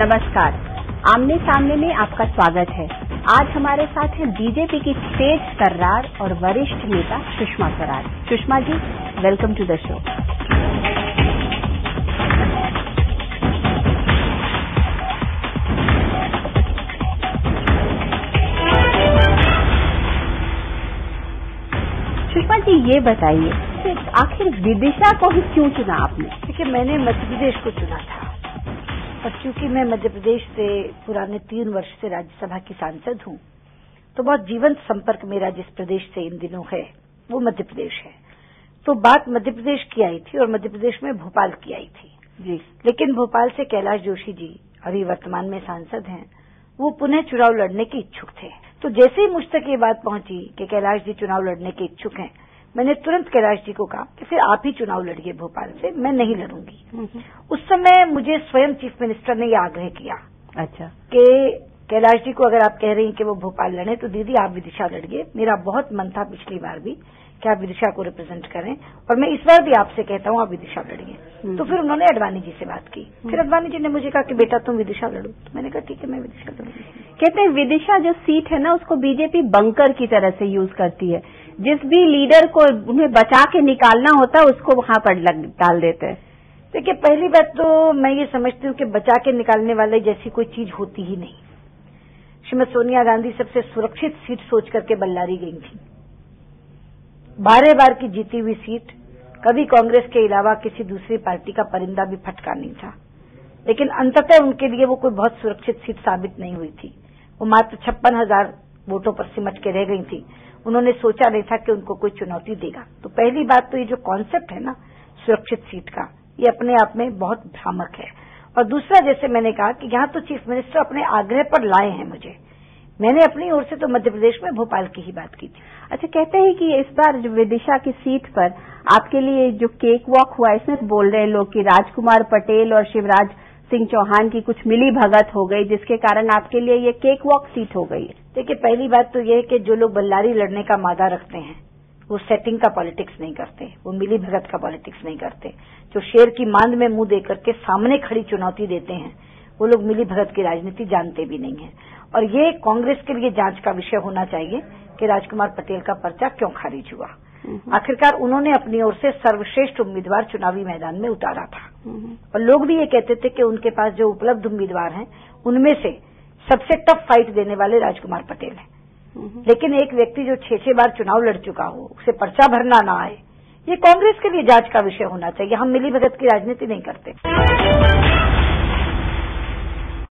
नमस्कार। आमने सामने में आपका स्वागत है। आज हमारे साथ हैं बीजेपी की तेज तर्रार और वरिष्ठ नेता Sushma Swaraj. Sushma ji, welcome to the show. Sushma ji, ये बताइए कि आखिर विदिशा को ही क्यों चुना आपने? देखिए, मैंने मध्य प्रदेश को चुना था और चूंकि मैं मध्य प्रदेश से पुराने 3 वर्ष से राज्यसभा की सांसद हूं, तो बहुत जीवंत संपर्क मेरा जिस प्रदेश से इन दिनों है वो मध्य प्रदेश है। तो बात मध्य प्रदेश की आई थी और मध्य प्रदेश में भोपाल की आई थी जी। लेकिन भोपाल से कैलाश जोशी जी अभी वर्तमान में सांसद हैं, वो पुनः चुनाव लड़ने के इच्छुक थे। तो जैसे ही मुझ तक ये बात पहुंची कि कैलाश जी चुनाव लड़ने के इच्छुक हैं, मैंने तुरंत कैलाश जी को कहा कि फिर आप ही चुनाव लड़िए भोपाल से, मैं नहीं लड़ूंगी। उस समय मुझे स्वयं चीफ मिनिस्टर ने यह आग्रह किया अच्छा कि कैलाश जी को अगर आप कह रही हैं कि वो भोपाल लड़े तो दीदी आप विदिशा लड़िए। मेरा बहुत मन था पिछली बार भी कि आप विदिशा को रिप्रेजेंट करें और मैं इस बार भी आपसे कहता हूं आप विदिशा लड़िए। तो फिर उन्होंने अडवाणी जी से बात की। फिर अडवाणी जी ने मुझे कहा कि बेटा तुम विदिशा लड़ो। तो मैंने कहा ठीक है, मैं विदिशा लड़ूंगी। कहते हैं विदिशा जो सीट है ना, उसको बीजेपी बंकर की तरह से यूज करती है। जिस भी लीडर को उन्हें बचा के निकालना होता है उसको वहां पर डाल देते हैं। देखिए, पहली बात तो मैं ये समझती हूँ कि बचा के निकालने वाले जैसी कोई चीज होती ही नहीं। श्रीमती सोनिया गांधी सबसे सुरक्षित सीट सोच करके बल्लारी गई थी। 12 बार की जीती हुई सीट, कभी कांग्रेस के अलावा किसी दूसरी पार्टी का परिंदा भी फटका नहीं था, लेकिन अंततः उनके लिए वो कोई बहुत सुरक्षित सीट साबित नहीं हुई थी। वो मात्र 56,000 वोटों पर सिमट के रह गई थी। उन्होंने सोचा नहीं था कि उनको कोई चुनौती देगा। तो पहली बात तो ये जो कॉन्सेप्ट है ना सुरक्षित सीट का, ये अपने आप में बहुत भ्रामक है। और दूसरा, जैसे मैंने कहा कि यहाँ तो चीफ मिनिस्टर अपने आग्रह पर लाए हैं मुझे, मैंने अपनी ओर से तो मध्य प्रदेश में भोपाल की ही बात की थी। अच्छा, कहते हैं कि इस बार विदिशा की सीट पर आपके लिए जो केक वॉक हुआ, इसमें बोल रहे हैं लोग कि राजकुमार पटेल और शिवराज सिंह चौहान की कुछ मिली भगत हो गई, जिसके कारण आपके लिए ये केक वॉक सीट हो गई है। देखिए, पहली बात तो ये है कि जो लोग बल्लारी लड़ने का मादा रखते हैं वो सेटिंग का पॉलिटिक्स नहीं करते, वो मिली भगत का पॉलिटिक्स नहीं करते। जो शेर की मांद में मुंह देकर के सामने खड़ी चुनौती देते हैं वो लोग मिली भगत की राजनीति जानते भी नहीं है। और ये कांग्रेस के लिए जांच का विषय होना चाहिए कि राजकुमार पटेल का पर्चा क्यों खारिज हुआ। आखिरकार उन्होंने अपनी ओर से सर्वश्रेष्ठ उम्मीदवार चुनावी मैदान में उतारा था और लोग भी ये कहते थे कि उनके पास जो उपलब्ध उम्मीदवार हैं उनमें से सबसे टफ फाइट देने वाले राजकुमार पटेल हैं। लेकिन एक व्यक्ति जो 6 बार चुनाव लड़ चुका हो, उसे पर्चा भरना ना आए, ये कांग्रेस के लिए जांच का विषय होना चाहिए। हम मिली भगत की राजनीति नहीं करते।